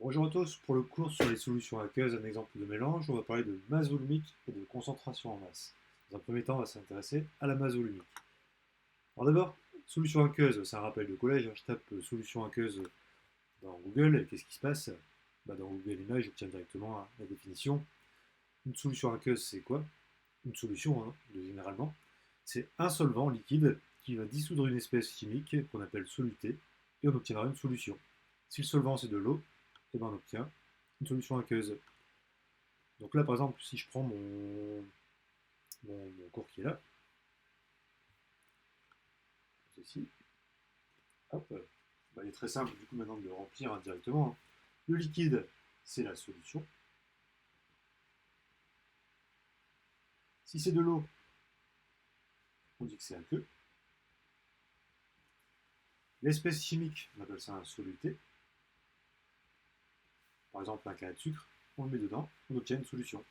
Bonjour à tous, pour le cours sur les solutions aqueuses, un exemple de mélange, on va parler de masse volumique et de concentration en masse. Dans un premier temps, on va s'intéresser à la masse volumique. Alors d'abord, solution aqueuse, c'est un rappel de collège, je tape solution aqueuse dans Google, et qu'est-ce qui se passe? Dans Google Images, j'obtiens directement la définition. Une solution aqueuse, c'est quoi? Une solution, généralement, c'est un solvant liquide qui va dissoudre une espèce chimique qu'on appelle soluté, et on obtiendra une solution. Si le solvant c'est de l'eau, et on obtient une solution aqueuse. Donc là, par exemple, si je prends mon cours qui est là, ceci, hop, il est très simple du coup maintenant de le remplir indirectement. Le liquide, c'est la solution. Si c'est de l'eau, on dit que c'est aqueux. L'espèce chimique, on appelle ça un soluté. Par exemple, un carré de sucre, on le met dedans, on obtient une solution.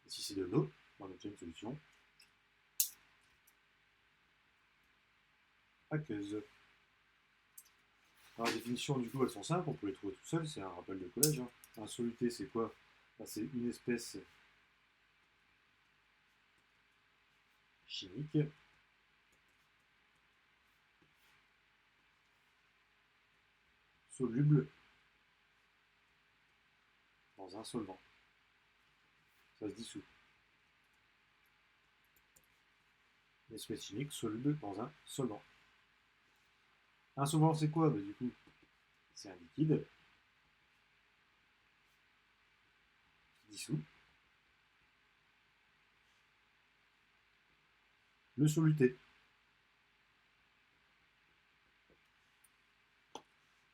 Et si c'est de l'eau, on obtient une solution aqueuse. Alors, les définitions, du coup, elles sont simples, on peut les trouver tout seul, c'est un rappel de collège. Un soluté, c'est quoi? C'est une espèce chimique soluble dans un solvant. Ça se dissout. Une espèce chimique soluble dans un solvant. Un solvant, c'est quoi? Du coup, c'est un liquide qui dissout. Le soluté.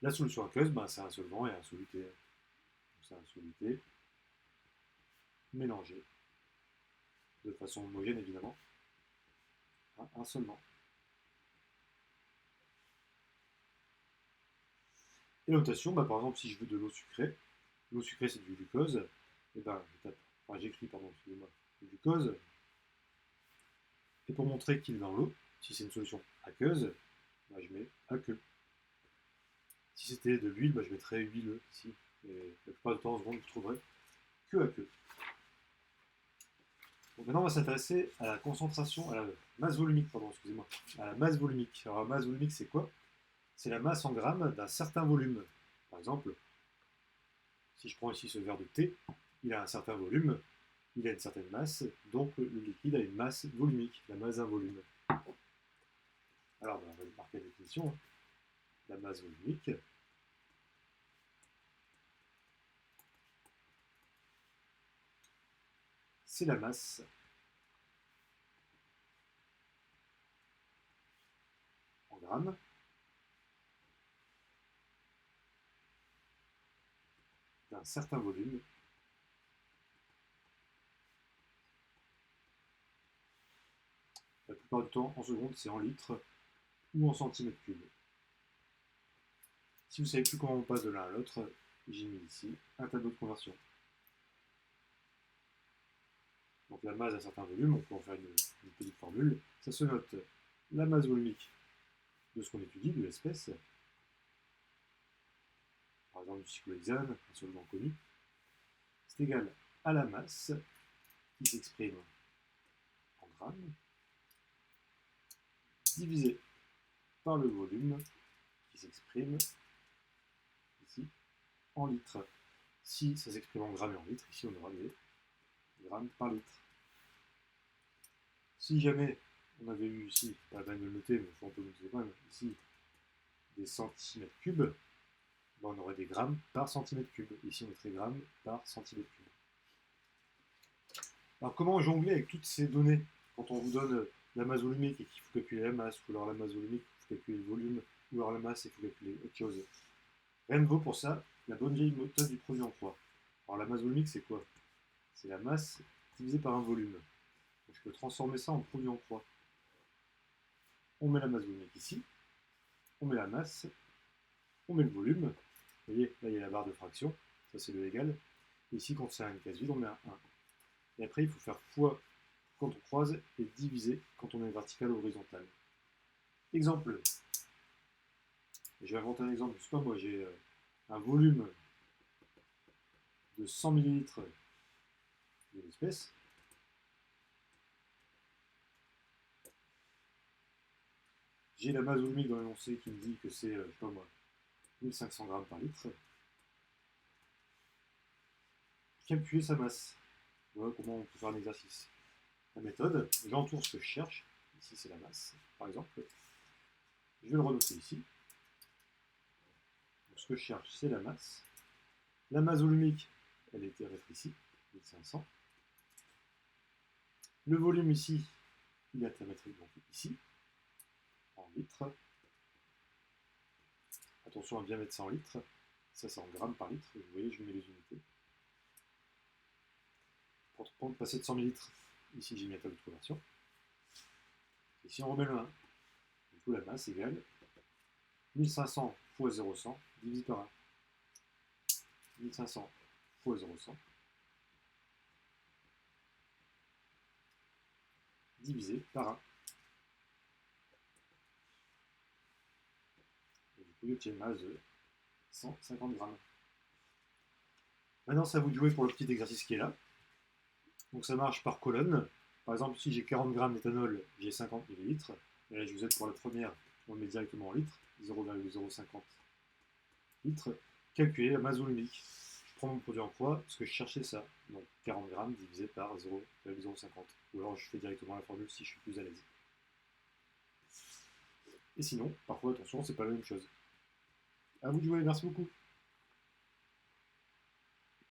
La solution aqueuse, c'est un solvant et un soluté. C'est un soluté mélangé de façon homogène, évidemment, à un solvant. Et la notation, par exemple, si je veux de l'eau sucrée c'est du glucose, et j'écris, excusez-moi, du glucose, et pour montrer qu'il est dans l'eau, si c'est une solution aqueuse, je mets aqueux. Si c'était de l'huile, je mettrais huileux ici. Et la plupart du temps, en seconde, je trouverai que aqueux. Donc maintenant, on va s'intéresser à la concentration, à la masse volumique, excusez-moi. À la masse volumique. Alors la masse volumique, c'est quoi? C'est la masse en grammes d'un certain volume. Par exemple, si je prends ici ce verre de thé, il a un certain volume, il a une certaine masse, donc le liquide a une masse volumique, la masse d'un volume. Alors, on va marquer la définition. La masse volumique, c'est la masse en grammes d'un certain volume la plupart du temps en secondes, c'est en litres ou en centimètres cubes. Si vous ne savez plus comment on passe de l'un à l'autre, j'ai mis ici un tableau de conversion. Donc la masse d'un certain volume, on peut en faire une petite formule, ça se note la masse volumique de ce qu'on étudie, de l'espèce, par exemple du cyclohexane, un solvant connu, c'est égal à la masse qui s'exprime en grammes, divisé par le volume qui s'exprime ici en litres. Si ça s'exprime en grammes et en litres, ici on aura des grammes par litre. Si jamais on avait eu ici, pas la peine de le noter, mais on peut le noter quand même, ici des centimètres cubes, on aurait des grammes par centimètre cube. Ici on mettrait grammes par centimètre cube. Alors comment jongler avec toutes ces données quand on vous donne la masse volumique et qu'il faut calculer la masse, ou alors la masse volumique, il faut calculer le volume, ou alors la masse, il faut calculer autre chose. Rien ne vaut pour ça la bonne vieille méthode du produit en croix. Alors la masse volumique, c'est quoi? C'est la masse divisée par un volume. Donc, je peux transformer ça en produit en croix. On met la masse volumique ici, on met la masse, on met le volume. Vous voyez, là il y a la barre de fraction, ça c'est le égal. Et ici, quand c'est une case vide, on met un 1. Et après, il faut faire fois quand on croise et diviser quand on est vertical ou horizontal. Exemple, Je vais inventer un exemple. Je sais pas, moi, j'ai un volume de 100 millilitres d'une espèce. J'ai la masse volumique dans l'énoncé qui me dit que c'est, je sais pas moi, 1500 grammes par litre. Calculer sa masse. Voilà comment on peut faire un exercice. La méthode, j'entoure ce que je cherche. Ici, c'est la masse, par exemple. Je vais le renoter ici. Donc, ce que je cherche, c'est la masse. La masse volumique, elle était ici, 1500. Le volume ici, il est thermétrique, donc ici, en litres. Attention à bien mettre ça en litres. Ça, c'est en grammes par litre. Vous voyez, je mets les unités. Pour passer de 100 ml, ici, j'ai mis la table de conversion. Et si on remet le 1, du coup, la masse égale 1500 fois 0,100 divisé par 1. 1500 fois 0,100 divisé par 1. Et du coup, j'obtiens une masse de 150 grammes. Maintenant, c'est à vous de jouer pour le petit exercice qui est là. Donc ça marche par colonne. Par exemple, si j'ai 40 grammes d'éthanol, j'ai 50 millilitres. Et là, je vous aide pour la première, on le met directement en litres, 0,050 litres. Calculer la masse volumique. Je prends mon produit en poids, parce que je cherchais ça. Donc 40 grammes divisé par 0,050. Ou alors je fais directement la formule si je suis plus à l'aise. Et sinon, parfois, attention, c'est pas la même chose. À vous de jouer, merci beaucoup.